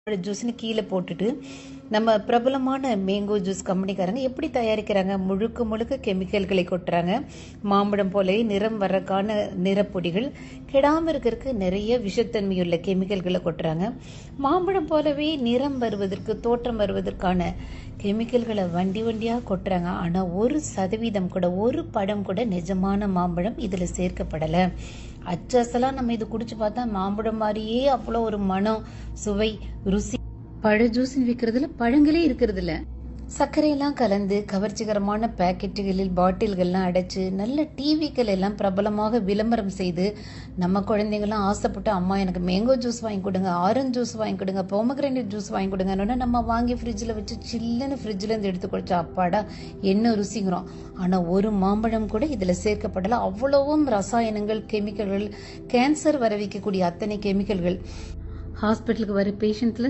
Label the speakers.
Speaker 1: ஜூஸ்னு கீழே போட்டுட்டு நம்ம பிரபலமான மேங்கோ ஜூஸ் கம்பெனிக்காரங்க எப்படி தயாரிக்கிறாங்க? முழுக்க முழுக்க கெமிக்கல்களை கொட்டுறாங்க. மாம்பழம் போலவே நிறம் வர்றதுக்கான நிறப்பொடிகள், கெடாமல் இருக்கிறதுக்கு நிறைய விஷத்தன்மையுள்ள கெமிக்கல்களை கொட்டுறாங்க. மாம்பழம் போலவே நிறம் வருவதற்கு, தோற்றம் வருவதற்கான கெமிக்கல்களை வண்டி வண்டியாக கொட்டுறாங்க. ஆனால் 1% கூட, ஒரு படம் கூட நிஜமான மாம்பழம் இதில் சேர்க்கப்படலை. அச்சசலாம் நம்ம இது குடிச்சு பார்த்தா மாம்பழம் மாதிரியே அவ்வளோ ஒரு மனம், சுவை, ருசி. பழ ஜூஸ்ன்னு விற்கிறதுல பழங்களே இருக்கிறது இல்ல. சர்க்கரையெல்லாம் கலந்து கவர்ச்சிகரமான பேக்கெட்டுகளில் பாட்டில்கள்லாம் அடைச்சு நல்ல டிவிக்கள் எல்லாம் பிரபலமாக விளம்பரம் செய்து நம்ம குழந்தைங்களாம் ஆசைப்பட்டு, அம்மா எனக்கு மேங்கோ ஜூஸ் வாங்கி கொடுங்க, ஆரஞ்சு ஜூஸ் வாங்கி கொடுங்க, பொமக்ரேனட் ஜூஸ் வாங்கி கொடுங்கன்னா நம்ம வாங்கி ஃப்ரிட்ஜில் வச்சு சில்லுன்னு ஃப்ரிட்ஜிலேருந்து எடுத்து குடிச்சா அப்பாடா என்ன ருசிங்கிறோம். ஆனால் ஒரு மாம்பழம் கூட இதில் சேர்க்கப்படலை. அவ்வளவும் ரசாயனங்கள், கெமிக்கல்கள், கேன்சர் வர வைக்கக்கூடிய அத்தனை கெமிக்கல்கள். ஹாஸ்பிட்டலுக்கு வர பேஷண்ட்ல